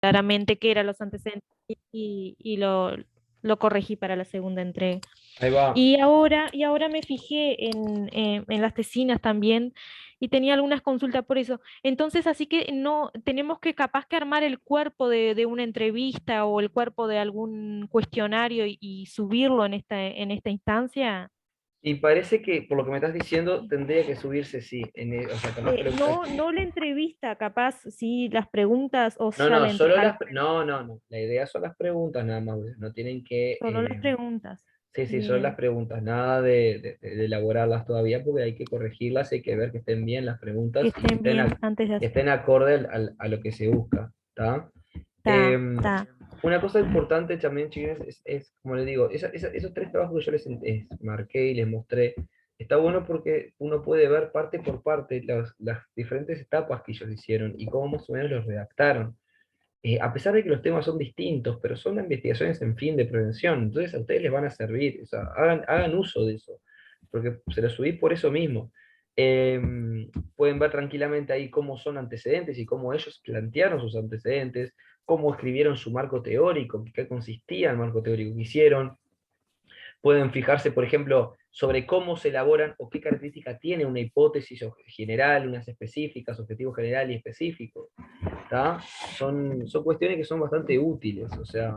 claramente qué eran los antecedentes y lo corregí para la segunda entrega. Ahí va. Y ahora me fijé en las tesinas también y tenía algunas consultas por eso. Entonces, así que no, tenemos que capaz que armar el cuerpo de una entrevista o el cuerpo de algún cuestionario y subirlo en esta instancia. Y parece que, por lo que me estás diciendo, tendría que subirse, sí. O sea, capaz que No la entrevista, capaz, sí, las preguntas o no, ya no, la solo al las... cuerpo, No, no, no. La idea son las preguntas nada más, boludo. No tienen que... solo las preguntas. Sí, sí, son las Bien, preguntas. Nada de elaborarlas todavía porque hay que corregirlas, hay que ver que estén bien las que preguntas y estén bien antes de que hacer. estén acorde a lo que se busca. ¿Tá? Ta, ta. Una cosa importante también, chicos, como les digo, esos tres trabajos que yo les marqué y les mostré, está bueno porque uno puede ver parte por parte las diferentes etapas que ellos hicieron y cómo más o menos los redactaron. A pesar de que los temas son distintos, pero son investigaciones en fin de prevención, entonces a ustedes les van a servir, o sea, hagan uso de eso, porque se los subí por eso mismo. Eh, Pueden ver tranquilamente ahí cómo son antecedentes y cómo ellos plantearon sus antecedentes, cómo escribieron su marco teórico, qué consistía el marco teórico que hicieron. Pueden fijarse, por ejemplo, sobre cómo se elaboran o qué característica tiene una hipótesis general, unas específicas, objetivo general y específico. ¿Tá? Son cuestiones que son bastante útiles, o sea,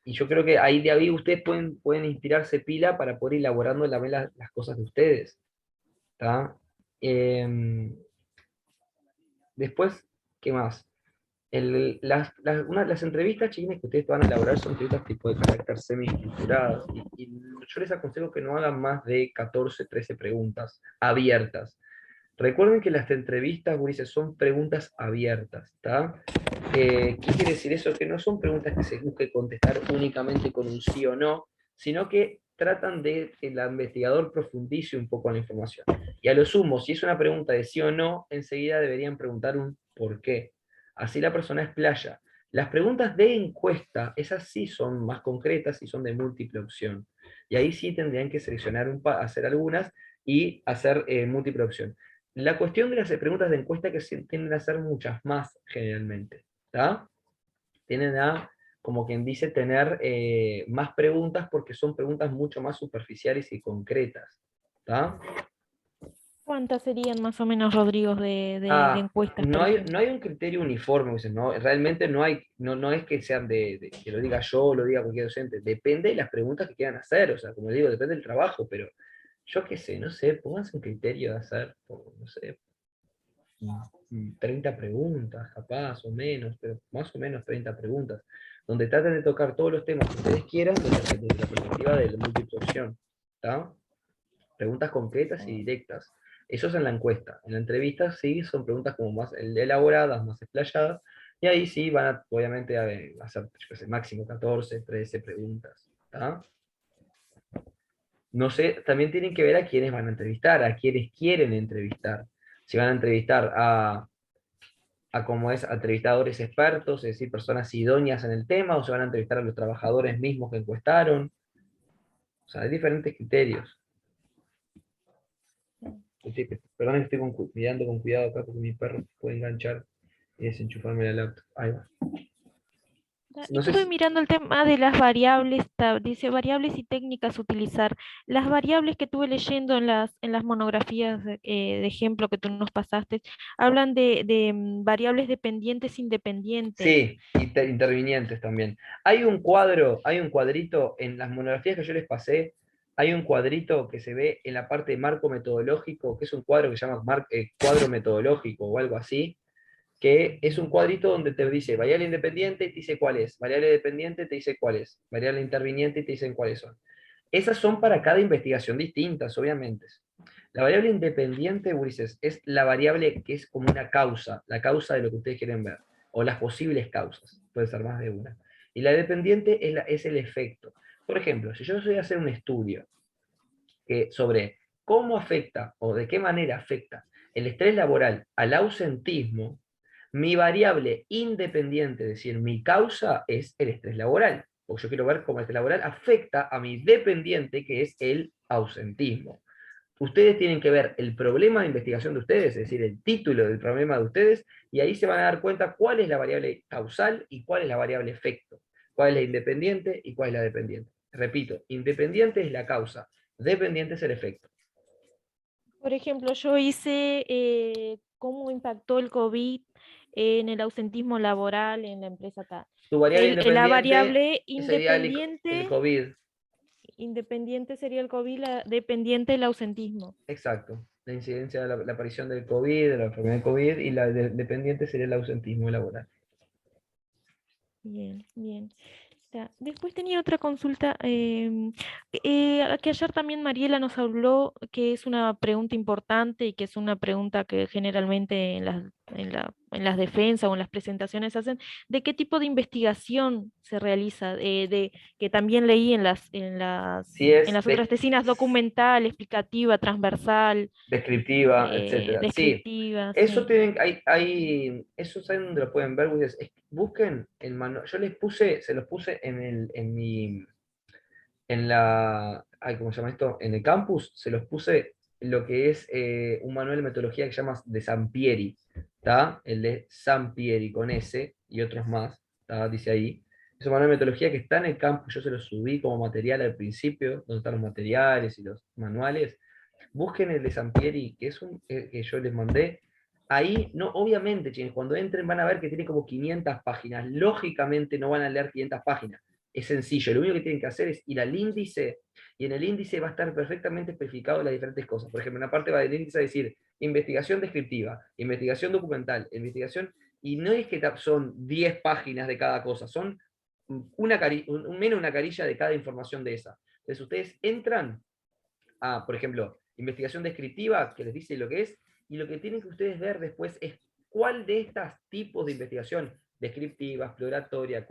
y yo creo que ahí de ahí ustedes pueden inspirarse pila para poder ir elaborando también las cosas de ustedes, ¿tá? Em, Después, ¿qué más? Las entrevistas chiquitas que ustedes van a elaborar son entrevistas tipo de carácter semi-estructuradas y yo les aconsejo que no hagan más de 14 13 preguntas abiertas. Recuerden que las entrevistas, Ulises, son preguntas abiertas, ¿está? ¿Qué quiere decir eso? Que no son preguntas que se busque contestar únicamente con un sí o no, sino que tratan de que el investigador profundice un poco en la información. Y a lo sumo, si es una pregunta de sí o no, enseguida deberían preguntar un por qué. Así la persona explaya. Las preguntas de encuesta, esas sí son más concretas y son de múltiple opción. Y ahí sí tendrían que seleccionar hacer algunas y hacer múltiple opción. La cuestión de las preguntas de encuesta que tienden a ser muchas más generalmente. ¿Tá? Tienden a, como quien dice, tener más preguntas porque son preguntas mucho más superficiales y concretas. ¿Tá? ¿Cuántas serían más o menos, Rodrigo, de Ah, encuestas, por no ejemplo? hay un criterio uniforme, ¿no? Realmente no hay, no es que sean que lo diga yo o lo diga cualquier docente, depende de las preguntas que quieran hacer, o sea, como digo, depende del trabajo, pero yo qué sé, no sé, pónganse un criterio de hacer, no sé, 30 preguntas, capaz, o menos, pero más o menos 30 preguntas, donde traten de tocar todos los temas que ustedes quieran desde la perspectiva de la múltiple opción. ¿Tá? Preguntas concretas y directas. Eso es en la encuesta. En la entrevista sí son preguntas como más elaboradas, más explayadas, y ahí sí van a, obviamente, a hacer, yo qué sé, máximo 14 13 preguntas. ¿Tá? No sé, también tienen que ver a quiénes van a entrevistar, a quiénes quieren entrevistar. Si van a entrevistar a como es a entrevistadores expertos, es decir, personas idóneas en el tema, o se van a entrevistar a los trabajadores mismos que encuestaron. O sea, hay diferentes criterios. Perdón que estoy mirando con cuidado acá porque mi perro puede enganchar y desenchufarme la laptop. Ahí va. No sé Estuve si... mirando el tema de las variables, dice variables y técnicas a utilizar. Las variables que estuve leyendo en las monografías de ejemplo que tú nos pasaste, hablan de variables dependientes independientes. Sí, intervinientes también. Hay un cuadrito en las monografías que yo les pasé, hay un cuadrito que se ve en la parte de marco metodológico, que es un cuadro que se llama cuadro metodológico o algo así, que es un cuadrito donde te dice variable independiente y te dice cuál es, variable dependiente te dice cuál es, variable interviniente y te dicen cuáles son. Esas son para cada investigación distintas, obviamente. La variable independiente, Ulises, es la variable que es como una causa, la causa de lo que ustedes quieren ver, o las posibles causas, puede ser más de una. Y la dependiente es el efecto. Por ejemplo, si yo voy a hacer un estudio sobre cómo afecta o de qué manera afecta el estrés laboral al ausentismo, mi variable independiente, es decir, mi causa es el estrés laboral, porque yo quiero ver cómo el estrés laboral afecta a mi dependiente, que es el ausentismo. ustedes tienen que ver el problema de investigación de ustedes, es decir, el título del problema de ustedes, y ahí se van a dar cuenta cuál es la variable causal y cuál es la variable efecto, cuál es la independiente y cuál es la dependiente. Repito, independiente es la causa, dependiente es el efecto. Por ejemplo, yo hice cómo impactó el COVID en el ausentismo laboral en la empresa acá. Tu variable La independiente variable sería el independiente, COVID. independiente sería el COVID, la dependiente el ausentismo. Exacto. La incidencia de la aparición del COVID, de la enfermedad de COVID, y la dependiente sería el ausentismo laboral. Bien, bien. Después tenía otra consulta, que ayer también Mariela nos habló, que es una pregunta importante y que es una pregunta que generalmente en las defensas o en las presentaciones hacen, de qué tipo de investigación se realiza, que también leí Si en es las otras tesinas, documental, explicativa, transversal, descriptiva, etcétera. Sí, descriptiva, eso sí. tienen, eso saben dónde lo pueden ver, ustedes. Busquen el manual. Yo les puse, se los puse en la, ay, ¿cómo se llama esto? En el campus, se los puse lo que es un manual de metodología que se llama de Sampieri, ¿está? El de Sampieri con S y otros más, ¿tá? Dice ahí. Es un manual de metodología que está en el campus, yo se los subí como material al principio, donde están los materiales y los manuales. Busquen el de Sampieri, que es un que yo les mandé. Ahí, no, obviamente, chicos, cuando entren van a ver que tiene como 500 páginas. Lógicamente no van a leer 500 páginas. Es sencillo, lo único que tienen que hacer es ir al índice, y en el índice va a estar perfectamente especificado las diferentes cosas. Por ejemplo, una parte va del índice a decir investigación descriptiva, investigación documental, investigación, y no es que son 10 páginas de cada cosa, son menos una carilla de cada información de esa. Entonces ustedes entran por ejemplo, investigación descriptiva, que les dice lo que es, y lo que tienen que ustedes ver después es cuál de estos tipos de investigación, descriptiva, exploratoria,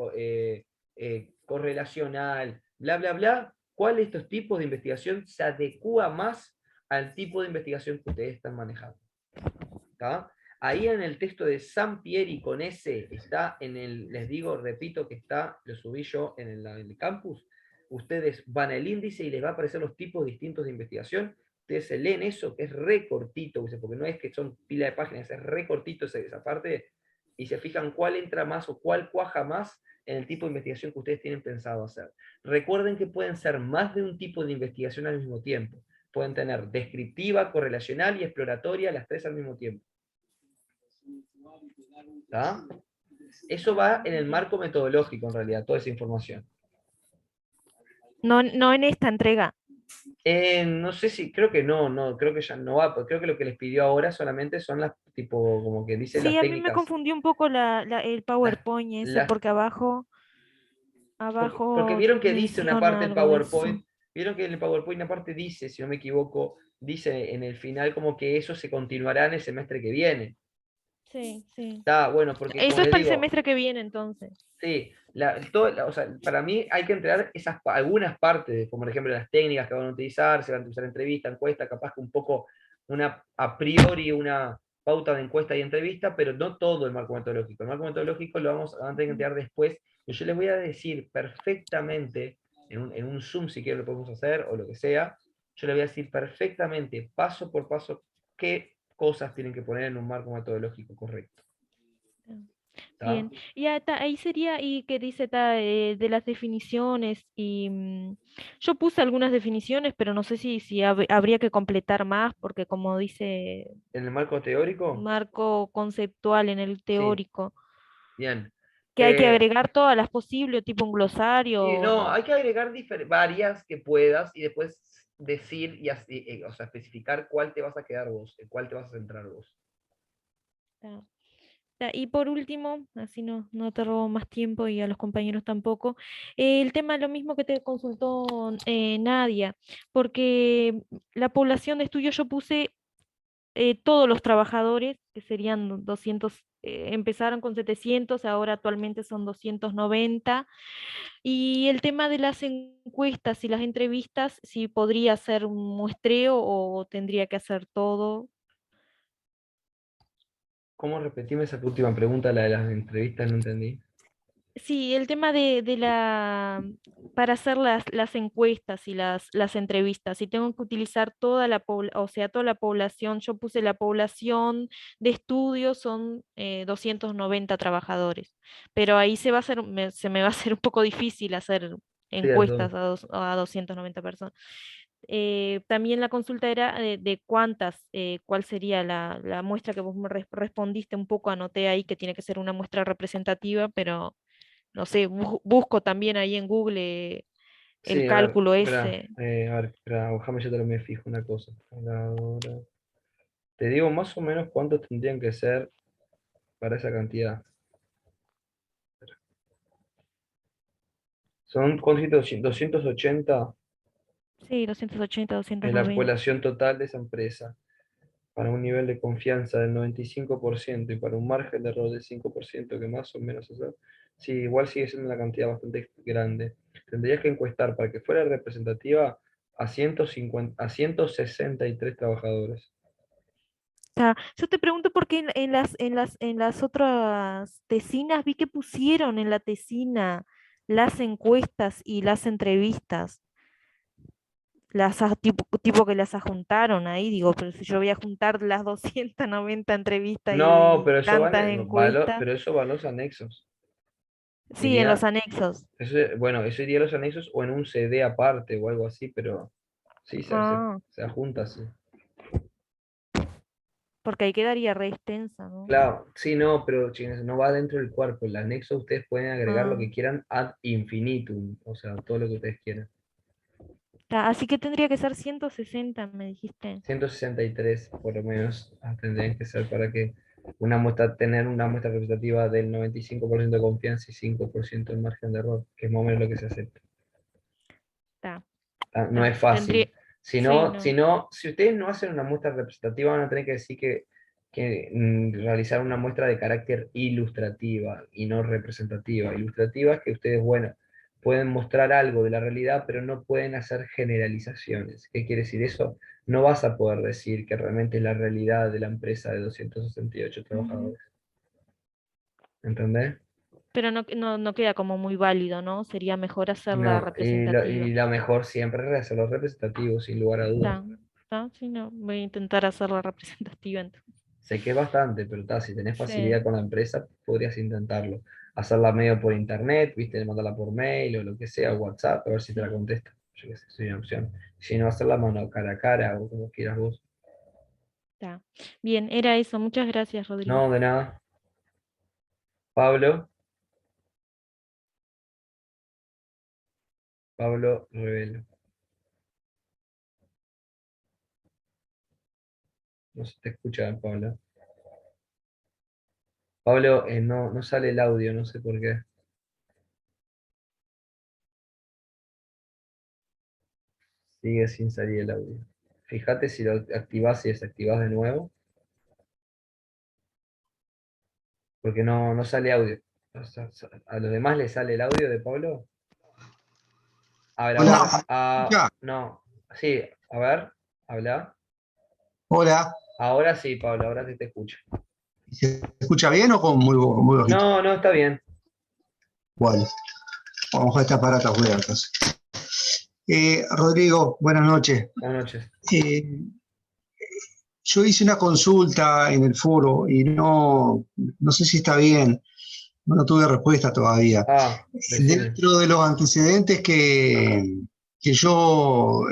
correlacional, bla, bla, bla, cuál de estos tipos de investigación se adecua más al tipo de investigación que ustedes están manejando. ¿Tá? Ahí en el texto de Sampieri con S, está les digo, repito que está, lo subí yo en el campus, ustedes van al índice y les va a aparecer los tipos distintos de investigación, ustedes se leen eso, que es re cortito, porque no es que son pila de páginas, es re cortito esa parte, y se fijan cuál entra más o cuál cuaja más en el tipo de investigación que ustedes tienen pensado hacer. Recuerden que pueden ser más de un tipo de investigación al mismo tiempo. Pueden tener descriptiva, correlacional y exploratoria, las tres al mismo tiempo. ¿Tá? Eso va en el marco metodológico, en realidad, toda esa información. No, no en esta entrega. No sé si, creo que no, creo que ya no va, porque creo que lo que les pidió ahora solamente son las, tipo, como que dice Sí, las a mí me técnicas, confundió un poco el las, PowerPoint ese, las porque porque abajo vieron que dice una menciona parte en algo de eso. PowerPoint, vieron que en el PowerPoint una parte dice, si no me equivoco, dice en el final como que eso se continuará en el semestre que viene. Sí, sí. Está bueno, porque como Eso es les para el digo, semestre que viene, entonces. sí, o sea, para mí hay que entregar algunas partes, como por ejemplo las técnicas que van a utilizar, se van a utilizar entrevista, encuesta, capaz que un poco a priori una pauta de encuesta y entrevista, pero no todo el marco metodológico. El marco metodológico lo a tener que entregar después, y yo les voy a decir perfectamente, en un Zoom si quieren lo podemos hacer, o lo que sea, yo les voy a decir perfectamente, paso por paso, qué cosas tienen que poner en un marco metodológico correcto. ¿Está? Bien, y ahí sería, y que dice de las definiciones, y yo puse algunas definiciones, pero no sé si habría que completar más, porque como dice En el marco teórico, marco conceptual en el sí. teórico, Bien. que hay que agregar todas las posibles, tipo un glosario Y o no, no. hay que agregar varias que puedas y después decir y así, o sea, especificar cuál te vas a quedar vos, en cuál te vas a centrar vos. Ta. Y por último, así no te robo más tiempo y a los compañeros tampoco, el tema lo mismo que te consultó Nadia, porque la población de estudio yo puse todos los trabajadores, que serían 200, empezaron con 700, ahora actualmente son 290, y el tema de las encuestas y las entrevistas, si podría ser un muestreo o tendría que hacer todo. ¿Cómo repetime esa última pregunta, la de las entrevistas? No entendí. Sí, el tema para hacer las encuestas y las entrevistas, si tengo que utilizar o sea, toda la población, yo puse la población de estudio son 290 trabajadores, pero ahí se me va a hacer un poco difícil hacer Cierto. encuestas a 290 personas. También la consulta era de cuántas, cuál sería la muestra que vos me respondiste un poco, anoté ahí que tiene que ser una muestra representativa, pero no sé, busco también ahí en Google el Sí, a ver, cálculo espera, ese. espera, déjame yo te lo me fijo una cosa. Ahora, te digo más o menos cuántos tendrían que ser para esa cantidad. Son, ¿cuántos dijiste? 280 Sí, 280, es la 290. población total de esa empresa, para un nivel de confianza del 95% y para un margen de error del 5%, que más o menos eso. Sí, igual sigue siendo una cantidad bastante grande. Tendrías que encuestar para que fuera representativa a 150, a 163 trabajadores. Yo te pregunto porque en las otras tesinas vi que pusieron en la tesina las encuestas y las entrevistas. Tipo que las ajuntaron ahí, digo, pero si yo voy a juntar las 290 entrevistas No, y tantas encuestas, pero eso va en los anexos. sí, en los Iría, anexos. bueno, eso iría a los anexos o en un CD aparte o algo así, pero sí, Ah, se adjunta, sí. porque ahí quedaría re extensa, ¿no? Claro, sí, no, pero chicos, no va dentro del cuerpo. El anexo ustedes pueden agregar lo Ah, que quieran ad infinitum, o sea, todo lo que ustedes quieran. así que tendría que ser 160, me dijiste. 163 por lo menos tendrían que ser para que tener una muestra representativa del 95% de confianza y 5% de margen de error, que es más o menos lo que se acepta. Está, No está. es fácil. Sí, no. Si ustedes no hacen una muestra representativa, van a tener que decir que realizar una muestra de carácter ilustrativa y no representativa. Ilustrativa es que ustedes, bueno, pueden mostrar algo de la realidad, pero no pueden hacer generalizaciones. ¿Qué quiere decir eso? No vas a poder decir que realmente es la realidad de la empresa de 268 Ujú. trabajadores. ¿Entendés? Pero no queda como muy válido, ¿no? Sería mejor hacerla No, y representativa. la mejor siempre es hacerlo representativo, sin lugar a dudas. Está, está, sí, no. Voy a intentar hacerla representativa entonces. Sé que es bastante, pero si tenés facilidad Sí, con la empresa, podrías intentarlo. Hacerla medio por internet, viste, mandarla por mail o lo que sea, WhatsApp, a ver si te la sí, contesta. Yo qué sé, soy una opción. Si no, hacerla mano cara a cara o como quieras vos. está. Bien, era eso. Muchas gracias, Rodrigo. No, de nada. Pablo, Pablo Revelo. No se te escucha, Pablo. Pablo, no sale el audio, no sé por qué. Sigue sin salir el audio. Fíjate si lo activás y desactivás de nuevo, porque no sale audio. O sea, ¿a los demás les sale el audio de Pablo? A Hola, ver, ¿me escucha? no, sí, a ver, habla. Hola, Ahora sí, Pablo, ahora sí te escucho. ¿se escucha bien o con muy bajito? No, no, está bien. Bueno, vamos a dejar este aparato afuera entonces. Rodrigo, buenas noches. Buenas noches. Eh, yo hice una consulta en el foro y no sé si está bien, no tuve respuesta todavía. Ah, decime. Dentro de los antecedentes que yo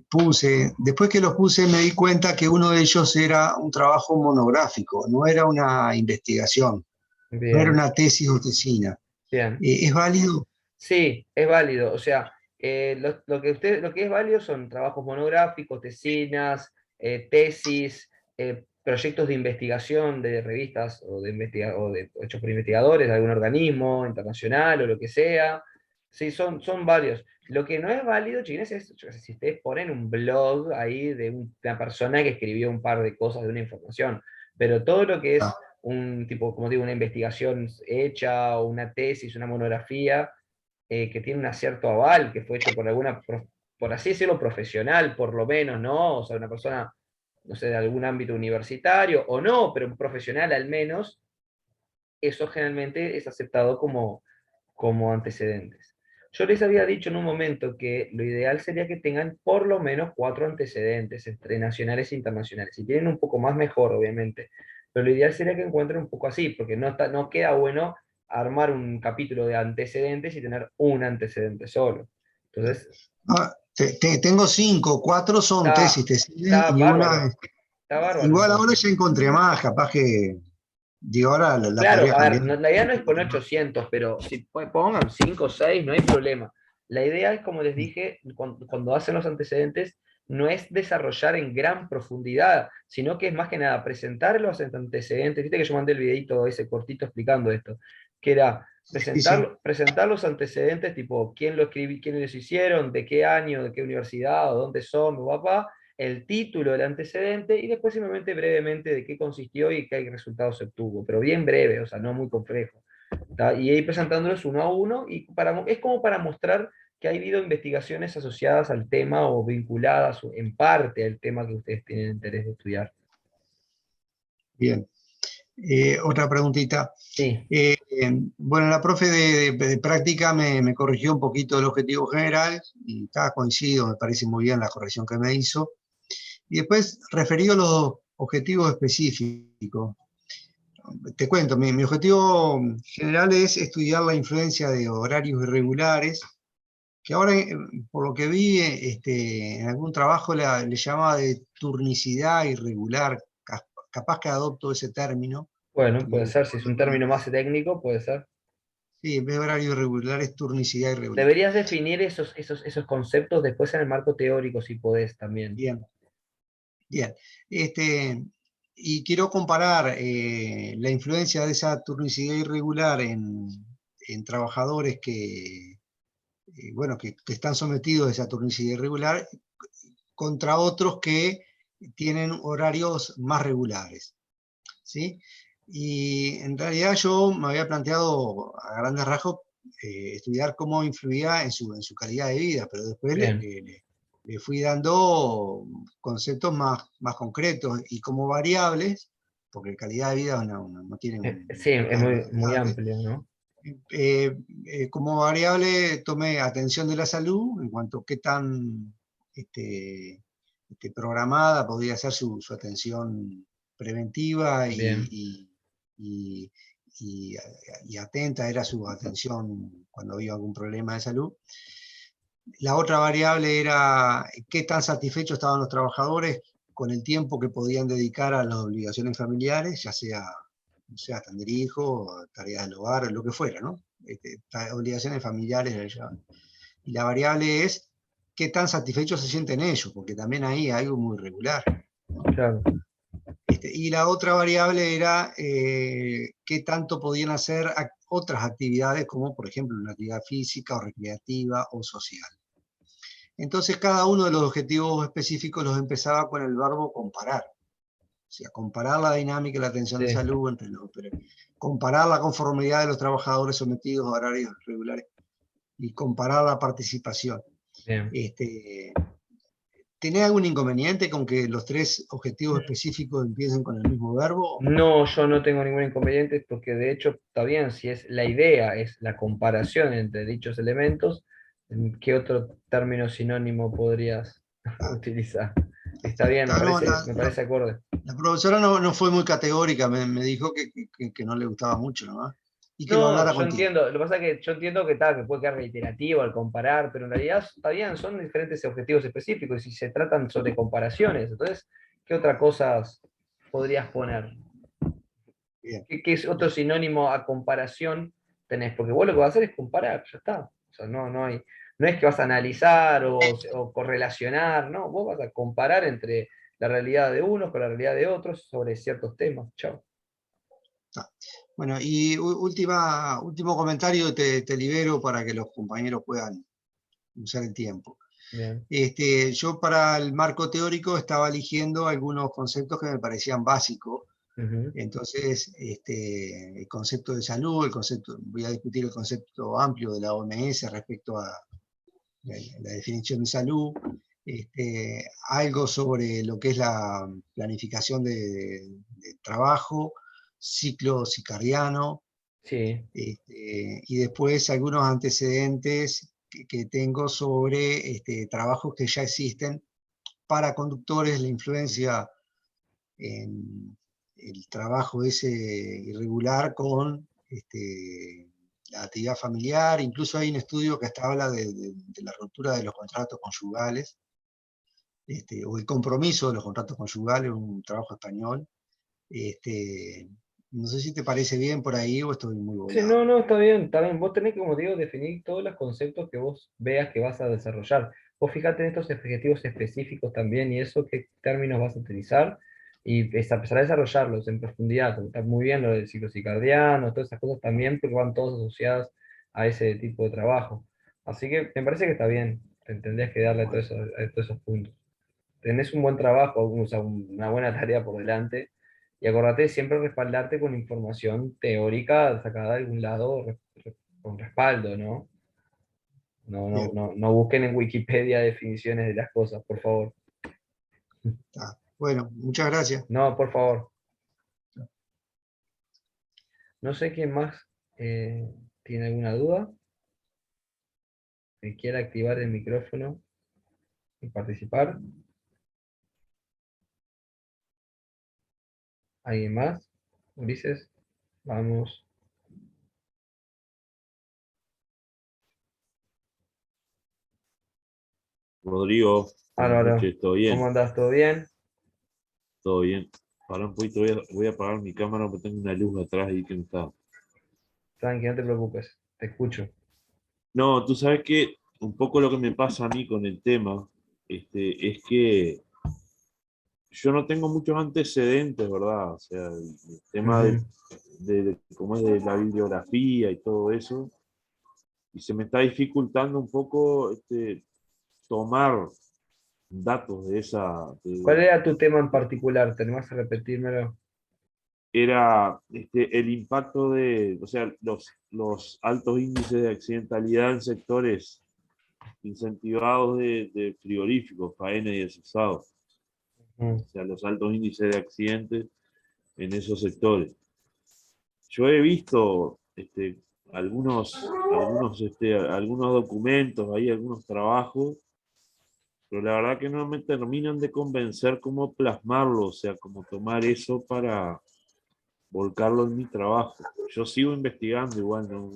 puse, después que los puse me di cuenta que uno de ellos era un trabajo monográfico, no era una investigación, no era Bien, una tesis o tesina. bien. ¿Es válido? Sí, es válido. O sea, lo que es válido son trabajos monográficos, tesinas, tesis, proyectos de investigación de revistas o hechos por investigadores de algún organismo internacional o lo que sea. Sí, son varios. Lo que no es válido, chiquines, es yo qué sé, si ustedes ponen un blog ahí de una persona que escribió un par de cosas de una información, pero todo lo que Ah, es un tipo, como digo, una investigación hecha o una tesis, una monografía, que tiene un cierto aval, que fue hecho por por así decirlo, profesional, por lo menos, ¿no? O sea, una persona, no sé, de algún ámbito universitario, o no, pero un profesional al menos, eso generalmente es aceptado como antecedentes. Yo les había dicho en un momento que lo ideal sería que tengan por lo menos 4 antecedentes entre nacionales e internacionales. Si tienen un poco más, mejor, obviamente. Pero lo ideal sería que encuentren un poco así, porque no queda bueno armar un capítulo de antecedentes y tener un antecedente solo. Entonces, Tengo 5, 4 son está, tesis, está y una, bárbaro. Está bárbaro igual ahora entonces. ya encontré más, capaz que, digo, ahora la Claro, podría a ver, cambiar. la idea no es poner 800, pero si pongan 5 o 6, no hay problema. La idea es, como les dije, cuando hacen los antecedentes, no es desarrollar en gran profundidad, sino que es más que nada presentar los antecedentes. Viste que yo mandé el videito ese cortito explicando esto, que era Sí, sí. presentar los antecedentes, tipo quién lo escribió, quiénes los hicieron, de qué año, de qué universidad, o dónde son, papá, el título del antecedente y después simplemente brevemente de qué consistió y qué resultados se obtuvo, pero bien breve, o sea, no muy complejo. ¿Tá? Y ahí presentándolos uno a uno y es como para mostrar que ha habido investigaciones asociadas al tema o vinculadas en parte al tema que ustedes tienen interés de estudiar. Bien. Otra preguntita. Sí, Bueno, la profe de práctica me corrigió un poquito el objetivo general, y está coincido, me parece muy bien la corrección que me hizo. Y después, referido a los objetivos específicos, te cuento, mi objetivo general es estudiar la influencia de horarios irregulares, que ahora, por lo que vi, en algún trabajo le llamaba de turnicidad irregular, capaz que adopto ese término, bueno, puede que ser, si es un término más técnico, puede ser. sí, en vez de horario irregular es turnicidad irregular. Deberías definir esos conceptos después en el marco teórico, si podés también. Bien, bien. Y quiero comparar la influencia de esa turnicidad irregular en trabajadores bueno, que están sometidos a esa turnicidad irregular contra otros que tienen horarios más regulares, ¿sí? Y en realidad yo me había planteado a grandes rasgos estudiar cómo influía en su calidad de vida, pero después Bien. le fui dando conceptos más concretos y como variables, porque calidad de vida no tiene Sí, es una muy, muy variable. amplio, ¿no? Como variable tomé atención de la salud en cuanto a qué tan este, programada podría ser su atención preventiva Bien. y- y- y atenta era su atención cuando había algún problema de salud. La otra variable era qué tan satisfechos estaban los trabajadores con el tiempo que podían dedicar a las obligaciones familiares, ya sea, no sé, atender hijos, tareas del hogar, lo que fuera, ¿no? Obligaciones familiares le llaman. Y la variable es qué tan satisfechos se sienten ellos, porque también ahí hay algo muy irregular, ¿no? Claro. Y la otra variable era qué tanto podían hacer otras actividades, como por ejemplo una actividad física o recreativa o social. Entonces cada uno de los objetivos específicos los empezaba con el verbo comparar. O sea, comparar la dinámica y la atención de Sí, salud entre los comparar la conformidad de los trabajadores sometidos a horarios regulares y comparar la participación. bien. ¿Tenés algún inconveniente con que los 3 objetivos específicos empiecen con el mismo verbo? No, yo no tengo ningún inconveniente porque de hecho está bien, si es la idea, es la comparación entre dichos elementos, ¿qué otro término sinónimo podrías Ah, utilizar? Está bien, no, me parece acorde. la profesora no fue muy categórica, me dijo que no le gustaba mucho nomás, y que lo No, hablara yo contigo. entiendo, lo que pasa es que yo entiendo que tal, que puede quedar reiterativo al comparar, pero en realidad está bien, son diferentes objetivos específicos y se tratan sobre comparaciones. Entonces, ¿qué otras cosas podrías poner? Bien, ¿Qué es otro bien. sinónimo a comparación tenés? Porque vos lo que vas a hacer es comparar, ya está. O sea, no es que vas a analizar o correlacionar, no, vos vas a comparar entre la realidad de unos con la realidad de otros sobre ciertos temas. Chao. Está. Bueno, y último comentario, te libero para que los compañeros puedan usar el tiempo. Bien, Yo para el marco teórico estaba eligiendo algunos conceptos que me parecían básicos. ujú, Entonces, el concepto de salud, voy a discutir el concepto amplio de la OMS respecto a la definición de salud, algo sobre lo que es la planificación de trabajo, ciclo circadiano, Sí, y después algunos antecedentes que tengo sobre trabajos que ya existen para conductores, la influencia en el trabajo ese irregular con la actividad familiar. Incluso hay un estudio que hasta habla de la ruptura de los contratos conyugales, o el compromiso de los contratos conyugales, un trabajo español. No sé si te parece bien por ahí o estoy muy sí, volado. no, no, está bien, está bien. Vos tenés que, como digo, definir todos los conceptos que vos veas que vas a desarrollar. Vos fíjate en estos objetivos específicos también y eso, qué términos vas a utilizar y empezar a desarrollarlos en profundidad. Está muy bien lo del ciclo circadiano, todas esas cosas también, porque van todas asociadas a ese tipo de trabajo. Así que me parece que está bien, tendrías que darle a Bueno, a todos esos puntos. Tenés un buen trabajo, o sea, una buena tarea por delante. Y acordate siempre respaldarte con información teórica sacada de algún lado con respaldo, ¿no? bien, No busquen en Wikipedia definiciones de las cosas, por favor. está. Bueno, muchas gracias. No, por favor. No sé quién más tiene alguna duda, que quiera activar el micrófono y participar. ¿Alguien más? Ulises, vamos. Rodrigo, buenas Álvaro, noches, ¿todo bien? ¿cómo andás? ¿Todo bien? ¿Todo bien? Para un poquito, voy a apagar mi cámara porque tengo una luz atrás ahí que me está. Tranqui, no te preocupes, te escucho. No, tú sabes que un poco lo que me pasa a mí con el tema, es que yo no tengo muchos antecedentes, ¿verdad? O sea, el tema Ujú. de cómo es de la bibliografía y todo eso, y se me está dificultando un poco tomar datos de esa, ¿Cuál era tu tema en particular? ¿Tenés que repetírmelo? era el impacto de, o sea, los altos índices de accidentalidad en sectores incentivados de frigoríficos, faena y desusados. Mm. O sea, los altos índices de accidentes en esos sectores. Yo he visto algunos documentos, hay algunos trabajos, pero la verdad que no me terminan de convencer cómo plasmarlo, o sea, cómo tomar eso para volcarlo en mi trabajo. Yo sigo investigando igual, ¿no?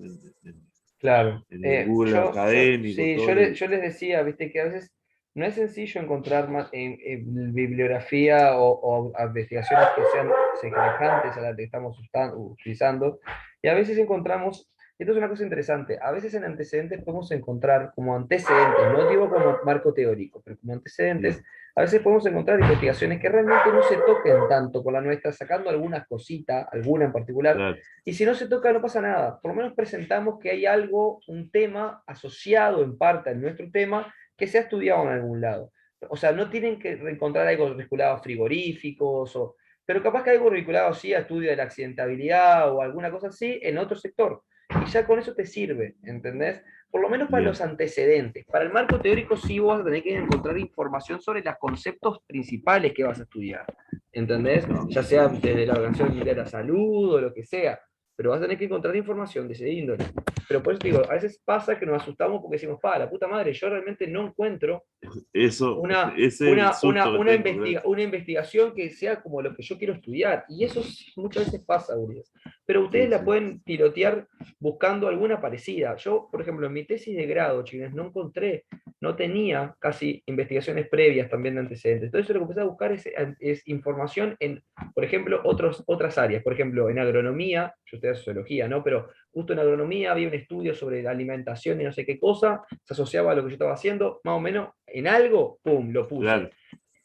Claro. En el Google académico, Sí, todo lo... yo les decía, viste, que a veces no es sencillo encontrar en bibliografía o investigaciones que sean semejantes a las que estamos utilizando. Y a veces encontramos, esto es una cosa interesante, a veces en antecedentes podemos encontrar como antecedentes, no digo como marco teórico, pero como antecedentes, Sí, a veces podemos encontrar investigaciones que realmente no se toquen tanto con la nuestra, sacando algunas cositas, alguna en particular, claro, y si no se toca, no pasa nada. Por lo menos presentamos que hay algo, un tema asociado en parte a nuestro tema, que se ha estudiado en algún lado. O sea, no tienen que encontrar algo vinculado a frigoríficos, pero capaz que algo vinculado sí a estudio de la accidentabilidad o alguna cosa así en otro sector. Y ya con eso te sirve, ¿entendés? Por lo menos para los bien, antecedentes. Para el marco teórico sí vos vas a tener que encontrar información sobre los conceptos principales que vas a estudiar. ¿Entendés? no, Ya sea desde la Organización Mundial de la Salud o lo que sea, pero vas a tener que encontrar información de ese índole. Pero por eso te digo, a veces pasa que nos asustamos porque decimos, la puta madre, yo realmente no encuentro eso, ese es el susto que tengo, ¿verdad? una investigación que sea como lo que yo quiero estudiar. Y eso muchas veces pasa, Urias. Pero ustedes Sí, la sí, pueden pilotear buscando alguna parecida. Yo, por ejemplo, en mi tesis de grado, chicos, no encontré, no tenía casi investigaciones previas también de antecedentes. Entonces lo que empecé a buscar es información en, por ejemplo, otras áreas. Por ejemplo, en agronomía, yo estudié sociología, ¿no? Pero justo en agronomía había un estudio sobre la alimentación y no sé qué cosa, se asociaba a lo que yo estaba haciendo, más o menos en algo, pum, lo puse. claro,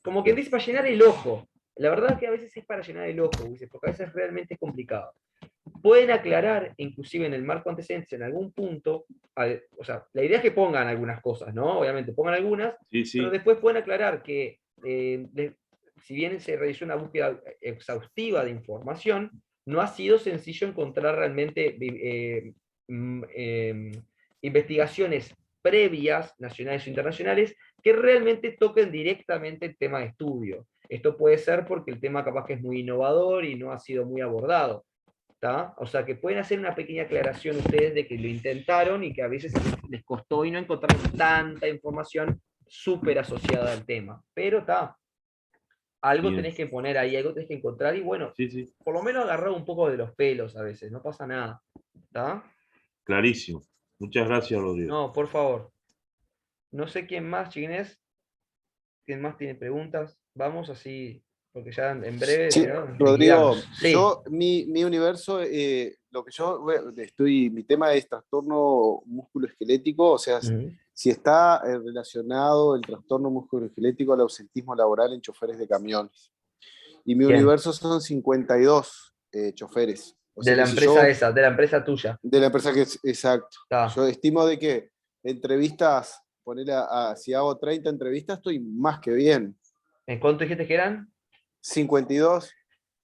Como quien claro. dice, para llenar el ojo. La verdad es que a veces es para llenar el ojo, dice, porque a veces realmente es complicado. Pueden aclarar, inclusive en el marco antecedentes, en algún punto, o sea, la idea es que pongan algunas cosas, ¿no? Obviamente, pongan algunas, Sí, pero sí, después pueden aclarar que, si bien se realizó una búsqueda exhaustiva de información, no ha sido sencillo encontrar realmente investigaciones previas, nacionales o internacionales, que realmente toquen directamente el tema de estudio. Esto puede ser porque el tema capaz que es muy innovador y no ha sido muy abordado. ¿tá? O sea, que pueden hacer una pequeña aclaración ustedes de que lo intentaron y que a veces les costó y no encontraron tanta información súper asociada al tema. Pero está, algo Bien. tenés que poner ahí, algo tenés que encontrar y bueno, Sí, sí, por lo menos agarrar un poco de los pelos a veces, no pasa nada. ¿Está? clarísimo. Muchas gracias, Rodrigo. No, por favor. No sé quién más, chiquines, quién más tiene preguntas. Vamos así, porque ya en breve, Sí, si no, Rodrigo, liquidamos. Sí. mi universo, lo que yo mi tema es trastorno musculoesquelético, o sea, Ujú. si está relacionado el trastorno musculoesquelético al ausentismo laboral en choferes de camiones. Y mi Bien. universo son 52 choferes. O De sea la que si empresa yo, esa, de la empresa tuya. de la empresa que es exacto, Está. yo estimo de que entrevistas, si hago 30 entrevistas, estoy más que bien. ¿En cuánto dijiste que eran? 52.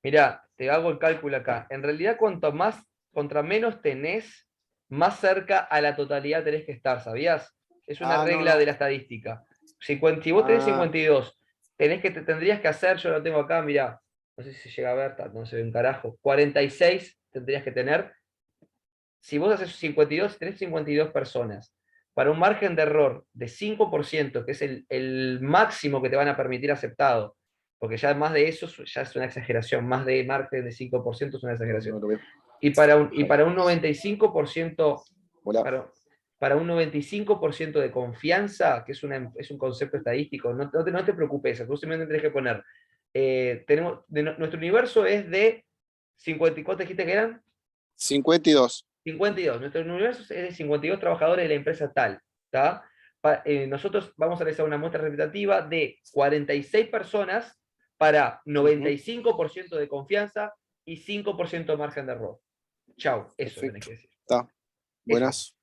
Mirá, te hago el cálculo acá. En realidad, contra menos tenés, más cerca a la totalidad tenés que estar, ¿sabías? Es una Ah, no, regla de no. la estadística. Si vos tenés Ah, 52, tendrías que hacer, yo lo tengo acá, mirá, no sé si se llega a ver, no se ve un carajo, 46 tendrías que tener. Si vos haces 52, tenés 52 personas, para un margen de error de 5%, que es el máximo que te van a permitir aceptado, porque ya más de eso ya es una exageración, más de margen de 5% es una exageración. no lo veo. Y para un 95%, Hola. para un 95% de confianza, que es un concepto estadístico, no te preocupes, tú simplemente tenés que poner, nuestro universo es de 50, ¿cuánto dijiste que eran? 52. 52. Nuestro universo es de 52 trabajadores de la empresa tal. ¿Tá? Nosotros vamos a realizar una muestra representativa de 46 personas para 95% de confianza y 5% de margen de error. Chau, eso tenés Perfecto. que decir. Está. Eso. Buenas.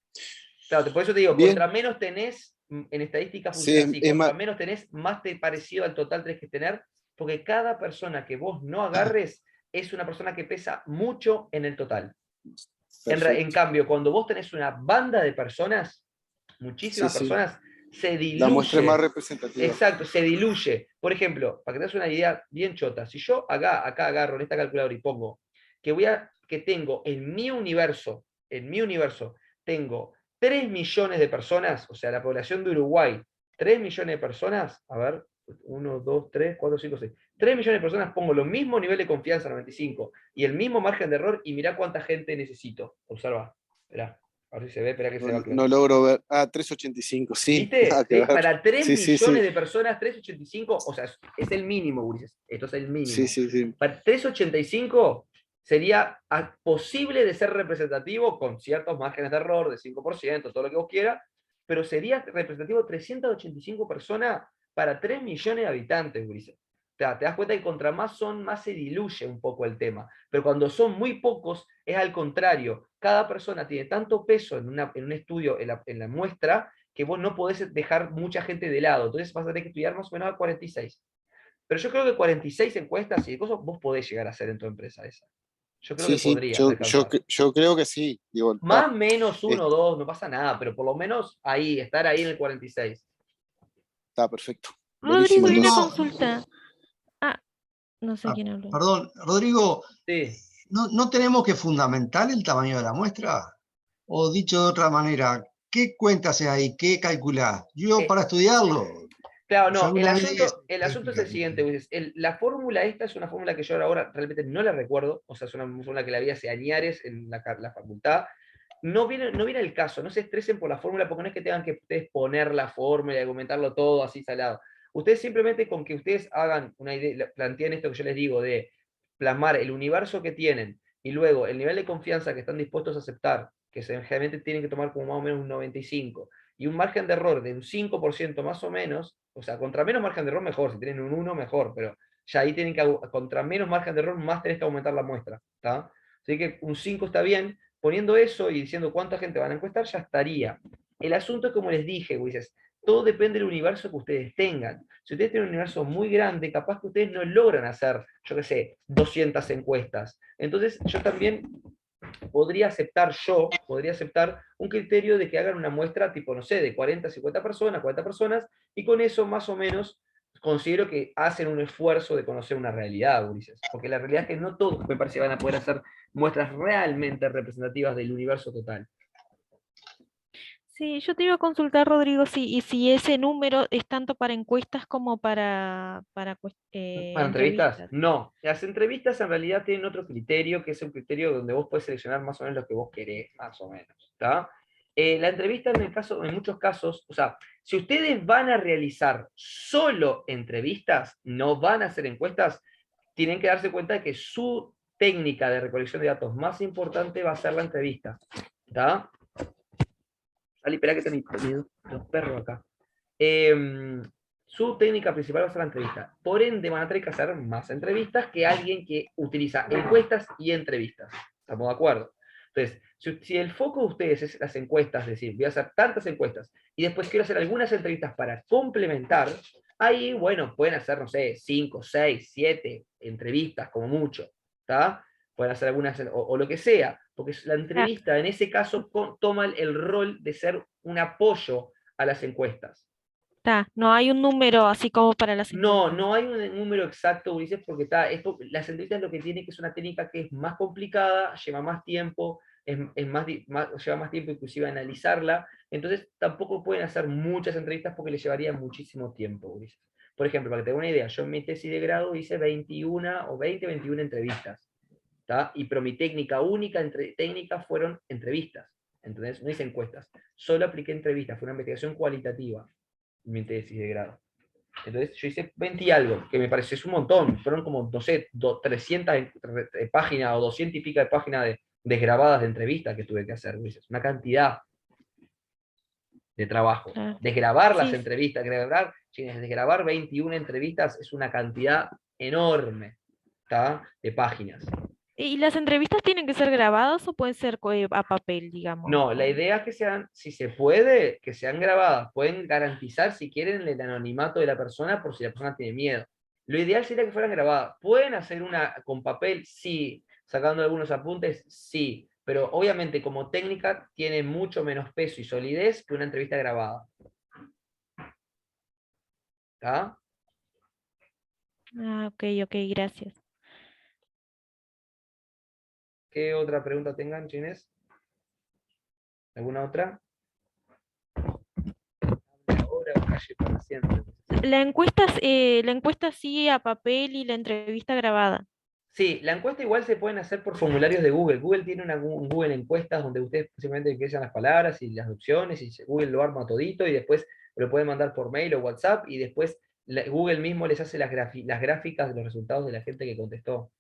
Claro, por eso te digo, Bien. contra menos tenés, en estadística Sí, funciona así, es contra más. menos tenés, más parecido al total tenés que tener, porque cada persona que vos no agarres es una persona que pesa mucho en el total. En Perfecto. cambio, cuando vos tenés una banda de personas, Sí, muchísimas sí. personas, se La muestra es más diluye. representativa. Exacto, se diluye. Por ejemplo, para que te des una idea bien chota, si yo acá agarro en esta calculadora y pongo que tengo en mi universo, tengo 3 millones de personas, o sea, la población de Uruguay, 3 millones de personas, a ver, 1, 2, 3, 4, 5, 6. 3 millones de personas, pongo lo mismo nivel de confianza, 95, y el mismo margen de error, y mirá cuánta gente necesito. Observa, esperá, a ver si se ve, esperá que se va claro. No logro ver. Ah, 385. Sí, nada ¿Viste? que ver. Para 3 Sí, sí, millones sí. de personas, 385, o sea, es el mínimo, Ulises. Esto es el Sí, mínimo. sí, sí. Para 385 sería posible de ser representativo con ciertos márgenes de error de 5%, todo lo que vos quieras, pero sería representativo 385 personas para 3 millones de habitantes, Ulises. Te das cuenta que contra más son, más se diluye un poco el tema. Pero cuando son muy pocos, es al contrario. Cada persona tiene tanto peso en un estudio, en la muestra, que vos no podés dejar mucha gente de lado. Entonces vas a tener que estudiar más o menos a 46. Pero yo creo que 46 encuestas y de cosas vos podés llegar a hacer en tu empresa esa. Yo creo Sí, que sí. podrías alcanzar. Yo creo que sí. Digo, Más está. o menos Es- uno o dos, no pasa nada, pero por lo menos ahí, estar ahí en el 46. Está perfecto. Buenísimo, Rodrigo, y una entonces. Rodrigo, consulta. Ah, no sé quién habló. perdón, Rodrigo, Sí. ¿no tenemos que fundamentar el tamaño de la muestra? O dicho de otra manera, ¿qué cuentas ahí? ¿Qué calculás? Yo Eh, para estudiarlo, Claro, yo no, el alguna vez asunto, el asunto es el siguiente, Ulises. La fórmula esta es una fórmula que yo ahora realmente no la recuerdo, o sea, es una fórmula que la vi hace añares en la facultad. No viene el caso, no se estresen por la fórmula, porque no es que tengan que ustedes poner la fórmula y argumentarlo todo así salado. Ustedes simplemente con que ustedes hagan una idea, planteen esto que yo les digo, de plasmar el universo que tienen y luego el nivel de confianza que están dispuestos a aceptar, que generalmente tienen que tomar como más o menos un 95, y un margen de error de un 5% más o menos, o sea, contra menos margen de error mejor, si tienen un 1 mejor, pero ya ahí tienen que, contra menos margen de error, más tenés que aumentar la muestra, ¿está? Así que un 5 está bien, poniendo eso y diciendo cuánta gente van a encuestar, ya estaría. El asunto es como les dije, Ulises, todo depende del universo que ustedes tengan. Si ustedes tienen un universo muy grande, capaz que ustedes no logran hacer, yo qué sé, 200 encuestas. Entonces, yo también podría aceptar un criterio de que hagan una muestra tipo, no sé, de 40, 50 personas, 40 personas, y con eso más o menos considero que hacen un esfuerzo de conocer una realidad, Ulises, porque la realidad es que no todos, me parece, van a poder hacer muestras realmente representativas del universo total. Sí, yo te iba a consultar, Rodrigo, y si ese número es tanto para encuestas como Para entrevistas, entrevistas. no. Las entrevistas en realidad tienen otro criterio, que es un criterio donde vos podés seleccionar más o menos lo que vos querés, más o menos. ¿Está? La entrevista en muchos casos, o sea, si ustedes van a realizar solo entrevistas, no van a hacer encuestas, tienen que darse cuenta de que su técnica de recolección de datos más importante va a ser la entrevista. ¿Está? Ali, espera que tengo los perros acá. Su técnica principal va a ser la entrevista. Por ende, van a tener que hacer más entrevistas que alguien que utiliza encuestas y entrevistas. ¿Estamos de acuerdo? Entonces, si el foco de ustedes es las encuestas, es decir, voy a hacer tantas encuestas y después quiero hacer algunas entrevistas para complementar, ahí, bueno, pueden hacer, no sé, 5, 6, 7 entrevistas como mucho. ¿Está? Pueden hacer algunas, o lo que sea, porque la Ah, entrevista en ese caso toma el rol de ser un apoyo a las encuestas. está, no hay un número así como para las No, encuestas. no hay un número exacto, Ulises, porque las entrevistas lo que tiene que es una técnica que es más complicada, lleva más tiempo, lleva más tiempo inclusive analizarla, entonces tampoco pueden hacer muchas entrevistas porque les llevaría muchísimo tiempo, Ulises. Por ejemplo, para que tengan una idea, yo en mi tesis de grado hice 21 o 20, 21 entrevistas, ¿tá? Pero mi técnica única técnicas fueron entrevistas, entonces no hice encuestas, solo apliqué entrevistas, fue una investigación cualitativa en mi tesis de grado. Entonces yo hice 20 y algo, que me pareció es un montón. Fueron como, no sé, 300 páginas o 200 y pico de páginas de desgrabadas de entrevistas que tuve que hacer. Una cantidad de trabajo. Claro. Desgrabar las Sí, entrevistas, desgrabar 21 entrevistas es una cantidad enorme, ¿tá? De páginas. ¿y las entrevistas tienen que ser grabadas o pueden ser a papel, digamos? No, la idea es que sean, si se puede, que sean grabadas. Pueden garantizar, si quieren, el anonimato de la persona por si la persona tiene miedo. Lo ideal sería que fueran grabadas. ¿Pueden hacer una con papel? Sí. Sacando algunos apuntes, sí. Pero obviamente como técnica tiene mucho menos peso y solidez que una entrevista grabada. ¿Está? Ah, ok, ok, gracias. ¿Qué otra pregunta tengan, Ginés? ¿Alguna otra? Ahora o calle para siempre. La encuesta sí a papel y la entrevista grabada. Sí, la encuesta igual se pueden hacer por formularios de Google. Google tiene un Google Encuestas donde ustedes simplemente ingresan las palabras y las opciones y Google lo arma todito y después lo pueden mandar por mail o WhatsApp y después Google mismo les hace las gráficas de los resultados de la gente que contestó.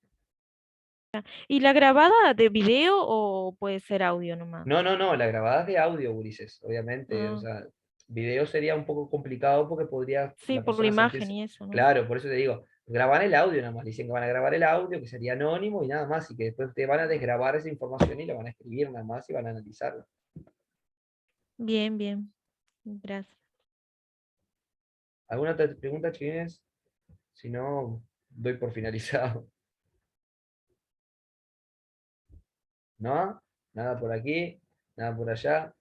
¿Y la grabada de video o puede ser audio nomás? No, no, no, la grabada es de audio, Ulises, obviamente. O Ah, sea, video sería un poco complicado porque podría sí, la por la persona imagen sentirse. y eso, ¿no? Claro, por eso te digo, graban el audio nada más. Dicen que van a grabar el audio, que sería anónimo y nada más, y que después te van a desgrabar esa información y la van a escribir nada más y van a analizarla. Bien, bien. Gracias. ¿Alguna otra pregunta, chiquines? Si no, doy por finalizado. ¿No? Nada por aquí, nada por allá.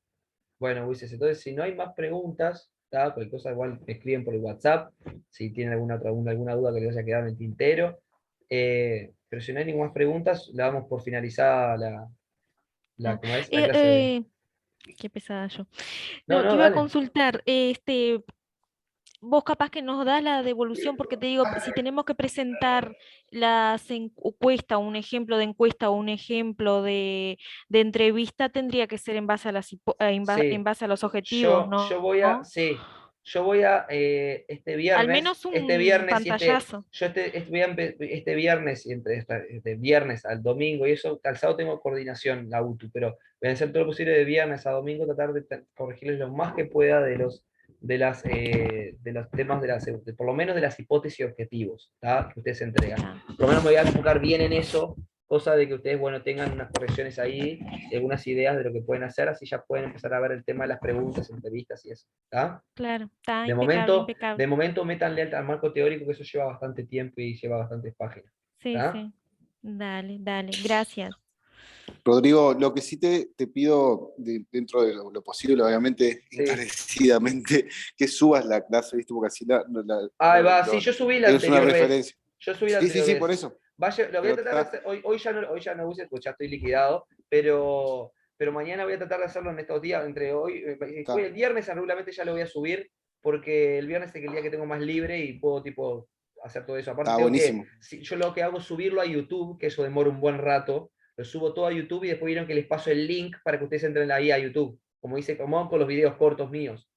Bueno, Ulises, entonces si no hay más preguntas, ¿tá? Cualquier cosa igual me escriben por el WhatsApp, si tienen alguna duda que les haya quedado en el tintero. Pero si no hay ninguna más preguntas, la damos por finalizada Ah, ¿cómo es? La eh, clase de hoy. eh, qué pesada yo. No, No, te no, iba a dale. consultar, vos capaz que nos das la devolución, porque te digo, si tenemos que presentar las encuestas, un ejemplo de encuesta o un ejemplo de entrevista, tendría que ser en base a en Sí, base a los objetivos, yo ¿no? voy a, sí, yo voy a Al menos este un viernes y pantallazo. voy a este viernes y este viernes al domingo y eso, al sábado tengo coordinación, la UTU, pero voy a hacer todo lo posible de viernes a domingo, tratar de corregirles lo más que pueda de los temas por lo menos de las hipótesis y objetivos, ¿tá? Que ustedes entregan. Ah, Por lo menos me voy a enfocar bien en eso, cosa de que ustedes, bueno, tengan unas correcciones ahí, algunas ideas de lo que pueden hacer, así ya pueden empezar a ver el tema de las preguntas, entrevistas y eso, ¿tá? claro, está De impecable, momento, de impecable. momento métanle al marco teórico, que eso lleva bastante tiempo y lleva bastantes páginas, Sí, ¿tá? sí. Dale, dale, gracias. Rodrigo, lo que sí te pido, dentro de lo posible, obviamente, Sí. encarecidamente, que subas la clase, ¿viste? Porque así Ahí va, sí, yo subí la es una anterior vez. referencia. Yo subí la Sí, anterior sí, vez. por eso. Vaya, lo voy a Pero tratar de está, hacer, hoy ya no uses, porque ya estoy liquidado, pero mañana voy a tratar de hacerlo en estos días, entre hoy, está, el viernes seguramente ya lo voy a subir, porque el viernes es el día que tengo más libre y puedo tipo hacer todo eso. Aparte está buenísimo. yo lo que hago es subirlo a YouTube, que eso demora un buen rato, lo subo todo a YouTube y después vieron que les paso el link para que ustedes entren ahí a YouTube, como con los videos cortos míos.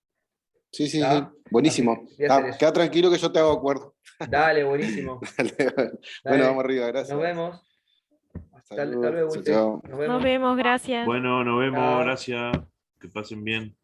Sí, sí, sí. ¿Está? Así Buenísimo. que voy a hacer eso. Queda tranquilo que yo te hago acuerdo. Dale, buenísimo. Dale. Dale. Bueno, vamos arriba, gracias. Nos vemos. Hasta Saludos. luego, Chao, Ulises. chao. Nos Nos vemos. vemos, gracias. Bueno, nos vemos, Chao. gracias. Que pasen bien.